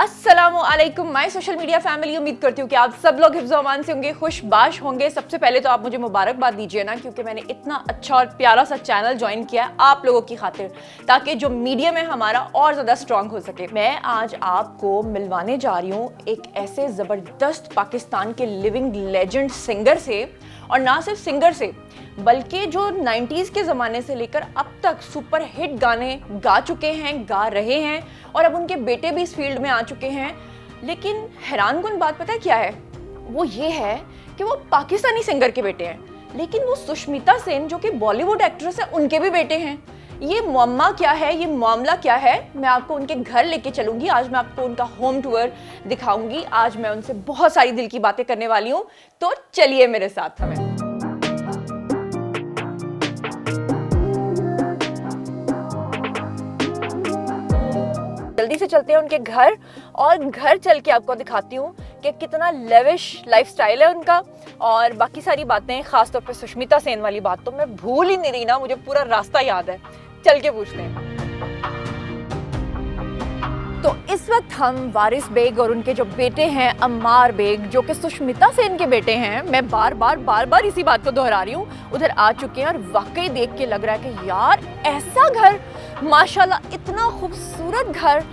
अस्सलामुअलैकुम my social media family. उम्मीद करती हूँ कि आप सब लोग हिफ्ज़ अमान से होंगे, खुशबाश होंगे। सबसे पहले तो आप मुझे मुबारकबाद दीजिए ना, क्योंकि मैंने इतना अच्छा और प्यारा सा चैनल ज्वाइन किया है आप लोगों की खातिर, ताकि जो मीडियम है हमारा और ज़्यादा स्ट्रॉन्ग हो सके। मैं आज आपको मिलवाने जा रही हूँ एक ऐसे ज़बरदस्त पाकिस्तान के लिविंग लेजेंड सिंगर से, और ना सिर्फ सिंगर से बल्कि जो 90s के ज़माने से लेकर अब तक सुपर हिट गाने गा चुके हैं, गा रहे हैं, और अब उनके बेटे भी इस फील्ड में आ चुके हैं। लेकिन हैरानकुन बात पता है क्या है? वो ये है कि वो पाकिस्तानी सिंगर के बेटे हैं, लेकिन वो सुष्मिता सेन जो कि बॉलीवुड एक्ट्रेस है उनके भी बेटे हैं। ये मुअम्मा क्या है, ये मामला क्या है, मैं आपको उनके घर लेके चलूंगी। आज मैं आपको उनका होम टूर दिखाऊंगी। आज मैं उनसे बहुत सारी दिल की बातें करने वाली हूँ, तो चलिए मेरे साथ। हमें जल्दी से चलते हैं उनके घर, और घर चल के आपको दिखाती हूँ कि कितना लेविश लाइफस्टाइल है उनका, और बाकी सारी बातें, खासतौर पे सुष्मिता सेन वाली बात तो मैं भूल ही नहीं रही ना, मुझे पूरा रास्ता याद है। चल के पूछते हैं। तो इस वक्त हम वारिस बेग और उनके जो बेटे हैं अम्मार बेग, जो कि सुष्मिता सेन के बेटे हैं, मैं बार बार इसी बात को दोहरा रही हूँ, उधर आ चुके हैं। और वाकई देख के लग रहा है कि यार ऐसा घर, माशाल्लाह इतना खूबसूरत घर।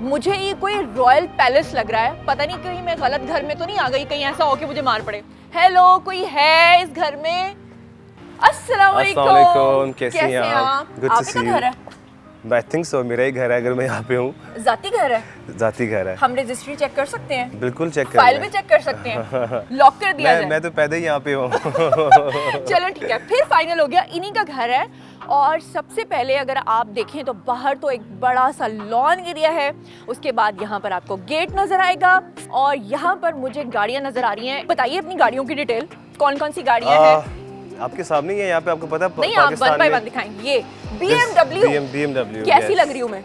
मुझे ये कोई रॉयल पैलेस लग रहा है। पता नहीं कहीं मैं गलत घर में तो नहीं आ गई, कहीं ऐसा हो कि मुझे मार पड़े। हेलो, कोई है इस घर में? अस्सलाम वालेकुम, कैसे हैं आप? आपका घर है? I think so, मेरा ही घर है अगर मैं यहाँ पे हूँ। जाती घर है? जाती घर है। हम रजिस्ट्री चेक कर सकते हैं? बिल्कुल चेक कर। फाइल भी चेक कर सकते हैं? लॉक कर दिया जाए? मैं तो पैदा ही यहाँ पे हूँ। चलो ठीक है, फिर फाइनल हो गया, इन्हीं का घर है। और सबसे पहले अगर आप देखें तो बाहर तो एक बड़ा सा लॉन एरिया है, उसके बाद यहाँ पर आपको गेट नजर आएगा, और यहाँ पर मुझे गाड़ियाँ नजर आ रही हैं। बताइए अपनी गाड़ियों की डिटेल, कौन कौन सी गाड़ियाँ हैं? आपके सामने ही है यहाँ पे, आपको पता है? नहीं, आप वन बाय वन दिखाएंगे। ये BMW कैसी लग रही हूँ मैं?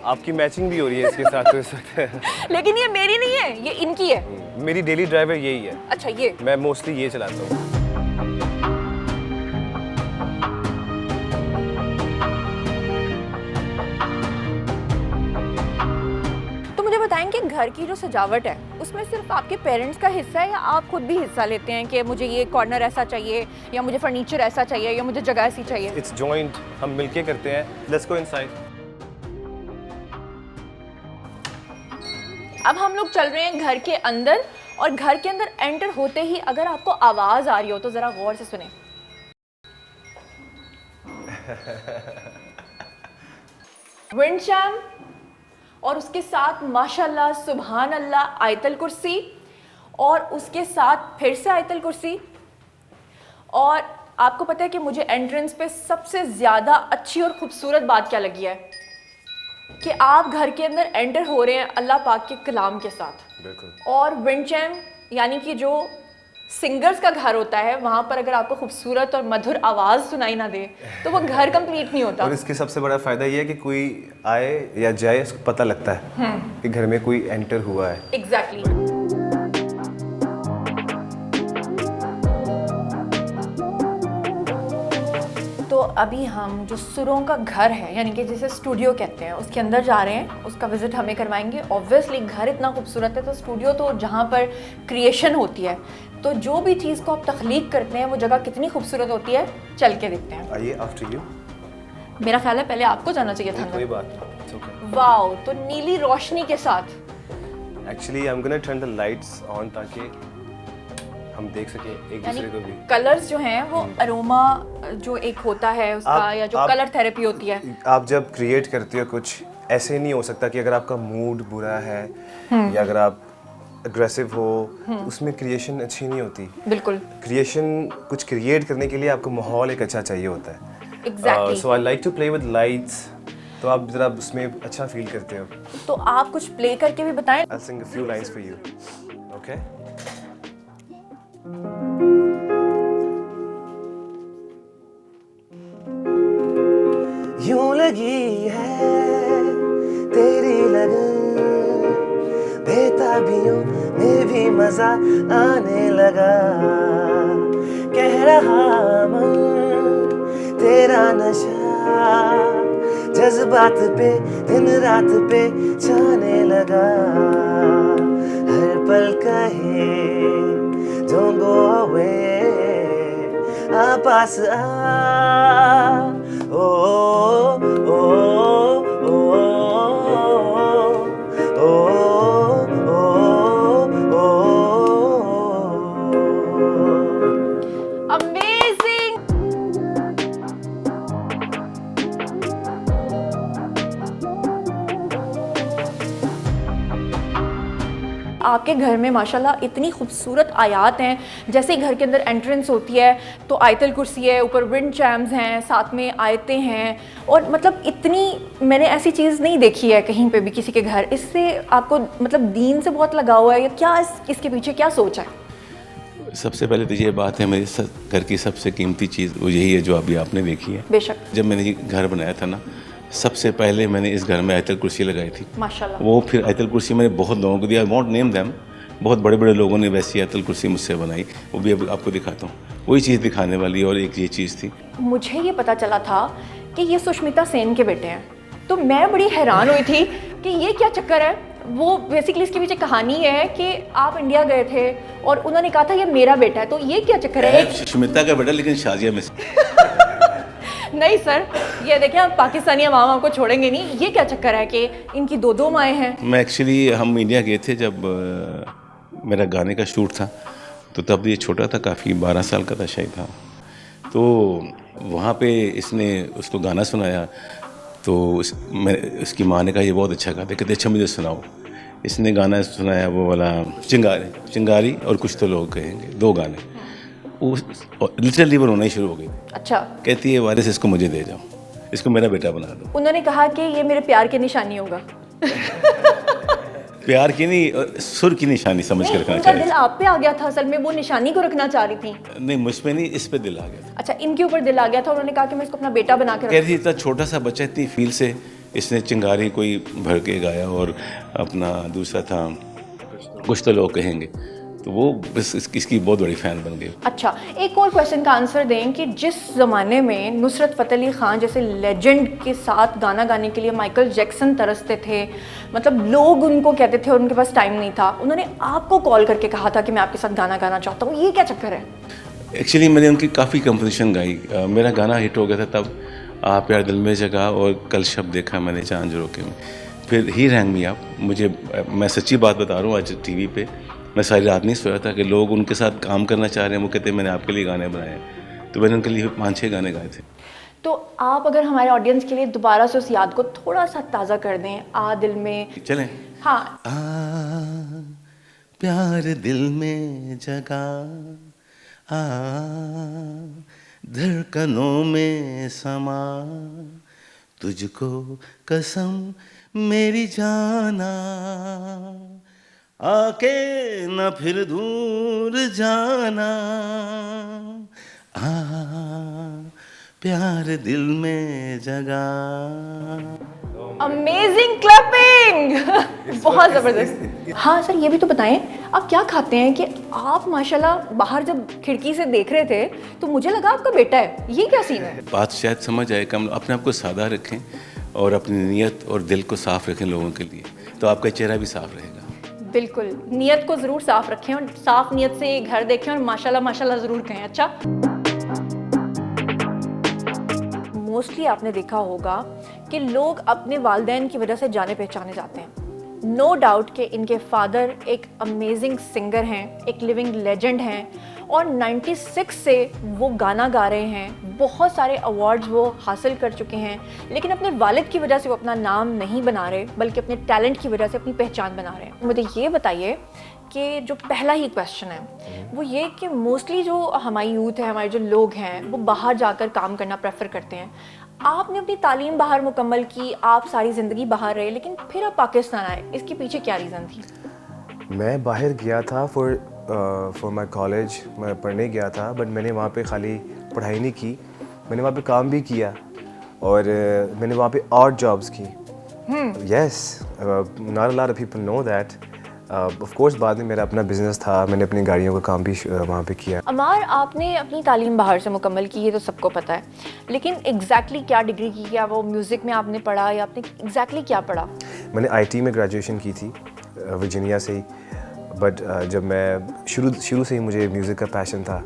आपकी मैचिंग भी हो रही है इसके साथ तो इस वक्त। लेकिन ये मेरी नहीं है, ये इनकी है। मेरी डेली ड्राइवर यही है। अच्छा, ये मैं मोस्टली ये चलाता हूँ। बताएंगे घर की जो सजावट है उसमें सिर्फ आपके पेरेंट्स का हिस्सा है, या आप खुद भी हिस्सा लेते हैं कि मुझे ये कॉर्नर ऐसा चाहिए, या मुझे फर्नीचर ऐसा चाहिए, या मुझे जगह ऐसी चाहिए? इट्स जॉइंट, हम मिलके करते हैं। Let's go inside. अब हम लोग चल रहे हैं घर के अंदर, और घर के अंदर एंटर होते ही अगर आपको आवाज आ रही हो तो जरा गौर से सुने। विंड चाइम, और उसके साथ माशाल्लाह सुभान अल्लाह आयतल कुर्सी, और उसके साथ फिर से आयतल कुर्सी। और आपको पता है कि मुझे एंट्रेंस पे सबसे ज़्यादा अच्छी और ख़ूबसूरत बात क्या लगी है? कि आप घर के अंदर एंटर हो रहे हैं अल्लाह पाक के कलाम के साथ। बिल्कुल। और विंड चाइम यानी कि जो सिंगर्स का घर होता है, वहाँ पर अगर आपको खूबसूरत और मधुर आवाज़ सुनाई ना दे तो वो घर कंप्लीट नहीं होता। और इसके सबसे बड़ा फ़ायदा ये है कि कोई आए या जाए उसको पता लगता है कि घर में कोई एंटर हुआ है। एग्जैक्टली। तो अभी हम जो सुरों का घर है, यानी कि जिसे स्टूडियो कहते हैं, उसके अंदर जा रहे हैं। उसका विजिट हमें करवाएंगे। ऑब्वियसली घर इतना खूबसूरत है तो स्टूडियो तो जहाँ पर क्रिएशन होती है, तो जो भी चीज़ को आप तख्लीक करते हैं वो जगह कितनी खूबसूरत होती है, चल के देखते हैं। आइए, आफ्टर यू। मेरा ख्याल है पहले आपको जाना चाहिए था। कोई बात नहीं। वाओ, तो नीली रोशनी के साथ। Actually I am gonna turn the lights on ताकि हम देख सके एक दूसरे को भी। कलर्स जो हैं वो अरोमा जो एक होता है उसका, या जो कलर थेरेपी होती है। आप जब क्रिएट करते हो कुछ, ऐसे नहीं हो सकता कि अगर आपका मूड बुरा है या अगर आप अग्रेसिव हो तो उसमें क्रिएशन अच्छी नहीं होती। बिल्कुल। क्रिएशन, कुछ क्रिएट करने के लिए आपको माहौल एक अच्छा चाहिए होता है। Exactly. So I like to play with lights, तो आप जरा उसमें अच्छा फील करते हो। तो आप कुछ प्ले करके भी बताएं। I'll sing a few lines for you. Okay? यूं लगी है तेरी लगन, बेताबियों में भी मजा आने लगा। कह रहा मन तेरा नशा, जज्बात पे दिन रात पे छाने लगा। पास आ, ओ ओ ओ ओ ओ ओ। अमेजिंग। आपके घर में माशाल्लाह इतनी खूबसूरत आयात हैं, जैसे ही घर के अंदर एंट्रेंस होती है तो आयतल कुर्सी है, ऊपर विंड चैम्स हैं, साथ में आयतें हैं, और मतलब इतनी मैंने ऐसी चीज़ नहीं देखी है कहीं पे भी किसी के घर। इससे आपको मतलब दीन से बहुत लगाव है या क्या, इसके पीछे क्या सोच है? सबसे पहले तो ये बात है, मेरे घर की सबसे कीमती चीज़ वो यही है जो अभी आपने देखी है। बेशक। जब मैंने ये घर बनाया था ना, सबसे पहले मैंने इस घर में आयतल कुर्सी लगाई थी। माशाल्लाह। वो फिर आयतल कुर्सी मैंने बहुत लोगों को दिया, आई वॉन्ट नेम दैम, बहुत बड़े बड़े लोगों ने वैसी आयतल कुर्सी मुझसे बनाई, वो भी अब आपको दिखाता हूँ। वही चीज़ दिखाने वाली और एक ये चीज़ थी। मुझे ये पता चला था कि ये सुष्मिता सेन के बेटे हैं, तो मैं बड़ी हैरान हुई थी कि ये क्या चक्कर है। वो बेसिकली इसके पीछे कहानी है कि आप इंडिया गए थे और उन्होंने कहा था ये मेरा बेटा है, तो ये क्या चक्कर है? सुष्मिता का बेटा, लेकिन शाजिया में नहीं सर, ये देखें, आप पाकिस्तानी अवाम आपको छोड़ेंगे नहीं। ये क्या चक्कर है कि इनकी दो दो माएँ हैं? मैं एक्चुअली हम इंडिया गए थे जब मेरा गाने का शूट था, तो तब ये छोटा था काफ़ी, 12 साल का था शायद था। तो वहाँ पे इसने उसको गाना सुनाया, तो उसकी माँ ने कहा ये बहुत अच्छा गाते, कहते अच्छा मुझे सुनाओ। इसने गाना सुनाया वो वाला चिंगारी और कुछ तो लोग कहेंगे, 2 गाने। वो लिटरली वो रोना ही शुरू हो गई। अच्छा। कहती है वारिस इसको मुझे दे जाओ, इसको मेरा बेटा बना दो। उन्होंने कहा कि ये मेरे प्यार की निशानी होगा। प्यार की नहीं, सुर की निशानी समझ कर रखना उनका चाहिए। दिल आप पे आ गया था असल में, वो निशानी को रखना चाह रही थी। नहीं, मुझ पे नहीं, इस पे दिल आ गया था। अच्छा, इनके ऊपर दिल आ गया था, उन्होंने कहा कि मैं इसको अपना बेटा बना के कह रही थी इतना छोटा सा बच्चा इतनी फील से इसने चिंगारी कोई भर के गाया, और अपना दूसरा था कुछ तो लोग कहेंगे, तो वो बस इसकी बहुत बड़ी फ़ैन बन गई। अच्छा, एक और क्वेश्चन का आंसर दें कि जिस ज़माने में नुसरत फ़तेह अली ख़ान जैसे लेजेंड के साथ गाना गाने के लिए माइकल जैक्सन तरसते थे, मतलब लोग उनको कहते थे और उनके पास टाइम नहीं था, उन्होंने आपको कॉल करके कहा था कि मैं आपके साथ गाना गाना चाहता हूँ, ये क्या चक्कर है? एक्चुअली मैंने उनकी काफ़ी कंपोजिशन गाई। मेरा गाना हिट हो गया था तब, आप यार दिल में जगह और कल शब देखा मैंने चांद रोके में, फिर ही रैंग मी अप। मुझे, मैं सच्ची बात बता रहा हूँ, आज टीवी पे मैं सारी रात नहीं सोया था कि लोग उनके साथ काम करना चाह रहे हैं, वो कहते हैं मैंने आपके लिए गाने बनाए हैं, तो मैंने उनके लिए 5-6 गाने गाए थे। तो आप अगर हमारे ऑडियंस के लिए दोबारा से उस याद को थोड़ा सा ताज़ा कर दें, आ दिल में। चलें। हाँ। प्यार दिल में जगा, धड़कनों में समा, तुझको कसम मेरी जाना, आके न फिर दूर जाना, प्यार दिल में जगा। Amazing clapping. बहुत ज़बरदस्त। हाँ सर, ये भी तो बताएं आप क्या खाते हैं कि आप माशाल्लाह बाहर जब खिड़की से देख रहे थे तो मुझे लगा आपका बेटा है, ये क्या सीन है? बात शायद समझ आए, कम अपने आप को सादा रखें और अपनी नीयत और दिल को साफ़ रखें लोगों के लिए, तो आपका चेहरा भी साफ़ रहेगा। बिल्कुल, नीयत को ज़रूर साफ़ रखें और साफ़ नीयत से घर देखें और माशाल्लाह माशाल्लाह ज़रूर कहें। अच्छा, मोस्टली आपने देखा होगा कि लोग अपने वालिदैन की वजह से जाने पहचाने जाते हैं। नो डाउट कि इनके फादर एक अमेजिंग सिंगर हैं, एक लिविंग लेजेंड हैं, और 96 से वो गाना गा रहे हैं, बहुत सारे अवार्ड्स वो हासिल कर चुके हैं, लेकिन अपने वालिद की वजह से वो अपना नाम नहीं बना रहे, बल्कि अपने टैलेंट की वजह से अपनी पहचान बना रहे हैं। मुझे ये बताइए कि जो पहला ही क्वेश्चन है वो ये कि मोस्टली जो हमारी यूथ है, हमारे जो लोग हैं, वो बाहर जाकर काम करना प्रेफर करते हैं। आपने अपनी तालीम बाहर मुकम्मल की, आप सारी ज़िंदगी बाहर रहे, लेकिन फिर आप पाकिस्तान आए, इसके पीछे क्या रीज़न थी? मैं बाहर गया था फॉर माई कॉलेज, मैं पढ़ने गया था, बट मैंने वहाँ पे खाली पढ़ाई नहीं की, मैंने वहाँ पे काम भी किया और मैंने वहाँ पे आर्ट जॉब्स की। Yes, not a lot of people know that. Of course बाद में मेरा अपना बिजनेस था, मैंने अपनी गाड़ियों का काम भी वहाँ पे किया। अमार, आपने अपनी तालीम बाहर से मुकम्मल की, ये तो सबको पता है, लेकिन एग्जैक्टली क्या डिग्री की? क्या वो म्यूज़िक में आपने पढ़ा या आपने एग्जैक्टली क्या पढ़ा? मैंने आईटी में ग्रेजुएशन की थी, वर्जीनिया से ही, बट जब मैं शुरू से ही मुझे म्यूज़िक का पैशन था।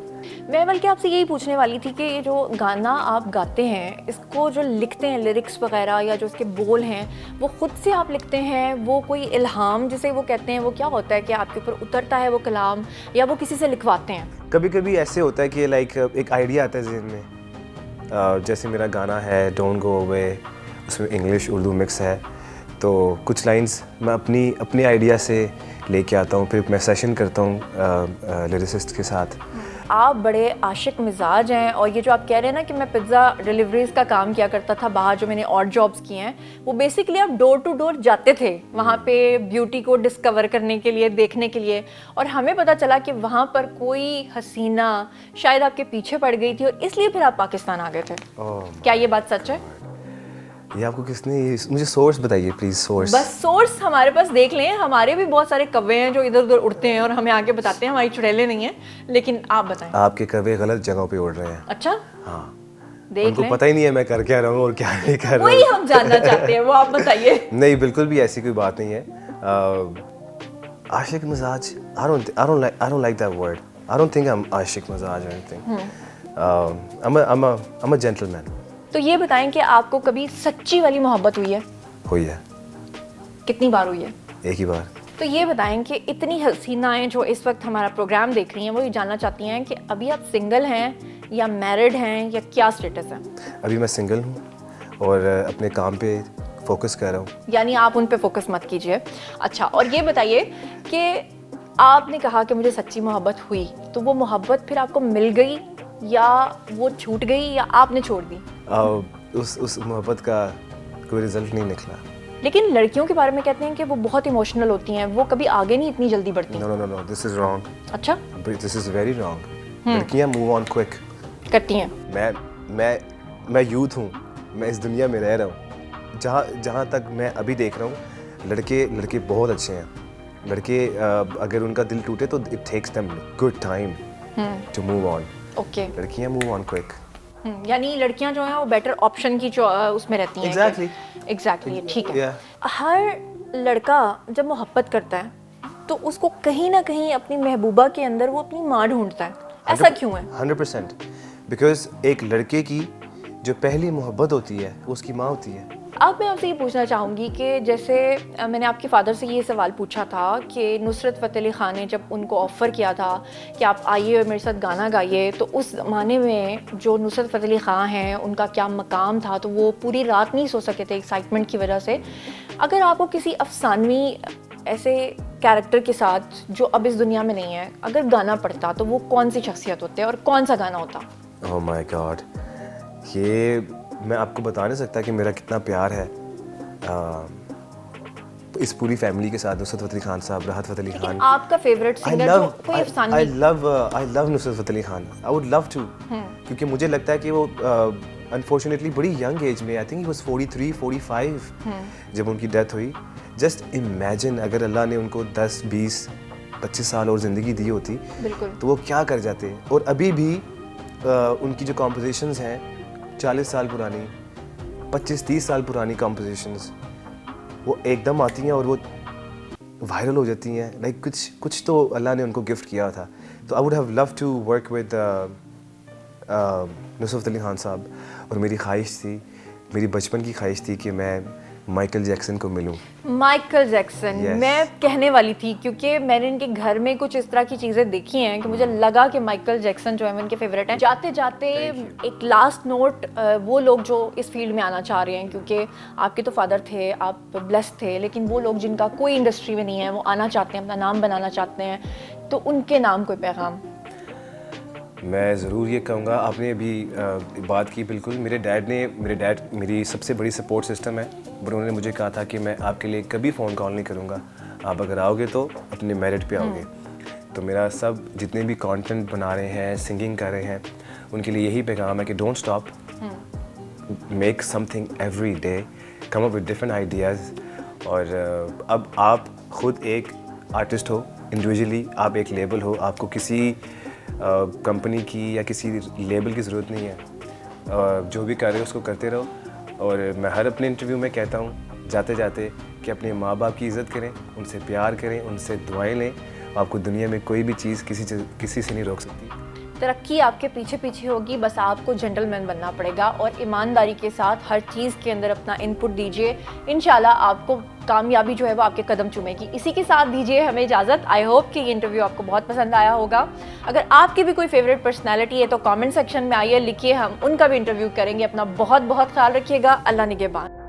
मैं बल्कि आपसे यही पूछने वाली थी कि ये जो गाना आप गाते हैं, इसको जो लिखते हैं लिरिक्स वगैरह या जो इसके बोल हैं, वो खुद से आप लिखते हैं, वो कोई इल्हाम जिसे वो कहते हैं, वो क्या होता है कि आपके ऊपर उतरता है वो कलाम, या वो किसी से लिखवाते हैं? कभी कभी ऐसे होता है कि लाइक एक आइडिया आता है जहन में, जैसे मेरा गाना है डोंट गो अवे, उसमें इंग्लिश उर्दू मिक्स है, तो कुछ लाइंस मैं अपनी आइडिया से लेके आता हूँ, फिर मैं सेशन करता हूँ लिरिसिस्ट के साथ। आप बड़े आशिक मिजाज हैं, और ये जो आप कह रहे हैं ना कि मैं पिज़्ज़ा डिलीवरीज़ का काम किया करता था बाहर, जो मैंने और जॉब्स किए हैं, वो बेसिकली आप डोर टू डोर जाते थे वहाँ पे ब्यूटी को डिस्कवर करने के लिए, देखने के लिए, और हमें पता चला कि वहाँ पर कोई हसीना शायद आपके पीछे पड़ गई थी और इसलिए फिर आप पाकिस्तान आ गए थे। क्या ये बात सच है? ये आपको किसने, मुझे सोर्स बताइए प्लीज़। सोर्स बस सोर्स हमारे पास देख लें, हमारे भी बहुत सारे कव्वे हैं जो इधर उधर उड़ते हैं और हमें आके बताते हैं, हमारी चुड़ैलें नहीं हैं, लेकिन आप बताएं। आपके कव्वे गलत जगहों पे उड़ रहे हैं। अच्छा, हाँ, देख उनको लें। पता ही नहीं है मैं कर क्या रहा हूँ और क्या नहीं कर रहा वही हूँ। हम जानना चाहते हैं, वो आप बताइए। नहीं, बिल्कुल भी ऐसी कोई बात नहीं है। आशिक मिजाज, I don't like that word. I don't think I'm आशिक मिजाज or anything. I'm a gentleman. तो ये बताएं कि आपको कभी सच्ची वाली मोहब्बत हुई है? हुई है, कितनी बार हुई है? एक ही बार। तो ये बताएं कि इतनी हसीनाएं जो इस वक्त हमारा प्रोग्राम देख रही हैं, वो ये जानना चाहती हैं कि अभी आप सिंगल हैं या मैरिड हैं या क्या स्टेटस है? अभी मैं सिंगल हूँ और अपने काम पे फोकस कर रहा हूँ। यानी आप उन पे फोकस मत कीजिए। अच्छा, और ये बताइए कि आपने कहा कि मुझे सच्ची मोहब्बत हुई, तो वो मोहब्बत फिर आपको मिल गई या वो छूट गई या आपने छोड़ दी? उस मोहब्बत का कोई रिजल्ट नहीं निकला। लेकिन लड़कियों के बारे में कहते हैं कि वो बहुत इमोशनल होती हैं, वो कभी आगे नहीं इतनी जल्दी बढ़ती। No, this is wrong. अच्छा, दिस इज वेरी रॉन्ग। लड़कियां मूव ऑन क्विक करती हैं। मैं यूथ हूँ, मैं इस दुनिया में रह रहा हूँ, जहाँ तक मैं अभी देख रहा हूँ, लड़के बहुत अच्छे हैं। लड़के अगर उनका दिल टूटे तो it takes them good time to move on. Okay, लड़कियां मूव ऑन क्विक। यानी लड़कियां जो हैं वो बेटर ऑप्शन की जो उसमें रहती हैं। एग्जैक्टली, ठीक है। हर लड़का जब मोहब्बत करता है तो उसको कहीं ना कहीं अपनी महबूबा के अंदर वो अपनी माँ ढूंढता है, ऐसा क्यों है? 100%, बिकॉज एक लड़के की जो पहली मोहब्बत होती है वो उसकी माँ होती है। अब मैं आपसे ये पूछना चाहूँगी कि जैसे मैंने आपके फादर से ये सवाल पूछा था कि नुसरत फ़तेह अली ख़ान ने जब उनको ऑफ़र किया था कि आप आइए और मेरे साथ गाना गाइए, तो उस ज़माने में जो नुसरत फ़तेह अली ख़ान हैं उनका क्या मकाम था, तो वो पूरी रात नहीं सो सके थे एक्साइटमेंट की वजह से। अगर आपको किसी अफसानवी ऐसे कैरेक्टर के साथ जो अब इस दुनिया में नहीं है अगर गाना पड़ता, तो वो कौन सी शख्सियत होते और कौन सा गाना होता? ओह माय गॉड, ये मैं आपको बता नहीं सकता कि मेरा कितना प्यार है इस पूरी फैमिली के साथ। नुसरत फ़तेह अली ख़ान साहब, राहत फ़तेह अली ख़ान। आपका फेवरेट सिंगर जो कोई अफसानवी? आई love Nusrat Fateh Ali Khan. I would love to, क्योंकि मुझे लगता है कि वो अनफॉर्चुनेटली बड़ी यंग एज में, आई थिंक ही वाज 43 45 जब उनकी डेथ हुई। जस्ट इमेजिन अगर अल्लाह ने उनको 10 20 25 साल और ज़िंदगी दी होती तो वो क्या कर जाते। और अभी भी उनकी जो कॉम्पोजिशंस हैं 40 साल पुरानी, 25-30 साल पुरानी कॉम्पोजिशंस, वो एकदम आती हैं और वो वायरल हो जाती हैं। लाइक कुछ तो अल्लाह ने उनको गिफ्ट किया था। तो I would have love to work with Nusrat Ali Khan साहब। और मेरी ख्वाहिश थी, मेरी बचपन की ख्वाहिश थी कि मैं माइकल जैक्सन को मिलूं। Michael Jackson, Yes. मैं कहने वाली थी क्योंकि मैंने इनके घर में कुछ इस तरह की चीज़ें देखी हैं कि मुझे लगा कि माइकल जैक्सन जो है उनके फेवरेट हैं। जाते जाते एक लास्ट नोट, वो लोग जो इस फील्ड में आना चाह रहे हैं, क्योंकि आपके तो फादर थे, आप ब्लेस्ड थे, लेकिन वो लोग जिनका कोई इंडस्ट्री में नहीं है, वो आना चाहते हैं, अपना नाम बनाना चाहते हैं, तो उनके नाम कोई पैगाम? मैं ज़रूर ये कहूँगा, आपने अभी बात की बिल्कुल। मेरे डैड मेरी सबसे बड़ी सपोर्ट सिस्टम है, पर उन्होंने मुझे कहा था कि मैं आपके लिए कभी फ़ोन कॉल नहीं करूँगा, आप अगर आओगे तो अपने मेरिट पे आओगे। तो मेरा सब जितने भी कंटेंट बना रहे हैं, सिंगिंग कर रहे हैं, उनके लिए यही पैगाम है कि don't stop, make something every day, come up with different ideas. और अब आप खुद एक आर्टिस्ट हो, इंडिविजुअली आप एक लेबल हो, आपको किसी कंपनी की या किसी लेबल की ज़रूरत नहीं है। जो भी कर रहे हो उसको करते रहो। और मैं हर अपने इंटरव्यू में कहता हूँ जाते जाते कि अपने माँ बाप की इज़्ज़त करें, उनसे प्यार करें, उनसे दुआएं लें, आपको दुनिया में कोई भी चीज़ किसी से नहीं रोक सकती। तरक्की आपके पीछे पीछे होगी, बस आपको जेंटलमैन बनना पड़ेगा और ईमानदारी के साथ हर चीज़ के अंदर अपना इनपुट दीजिए। इंशाल्लाह आपको कामयाबी जो है वो आपके कदम चूमेगी। इसी के साथ दीजिए हमें इजाज़त। आई होप कि ये इंटरव्यू आपको बहुत पसंद आया होगा। अगर आपकी भी कोई फेवरेट पर्सनैलिटी है तो कमेंट सेक्शन में आइए, लिखिए, हम उनका भी इंटरव्यू करेंगे। अपना बहुत बहुत ख्याल रखिएगा। अल्लाह निगहबान।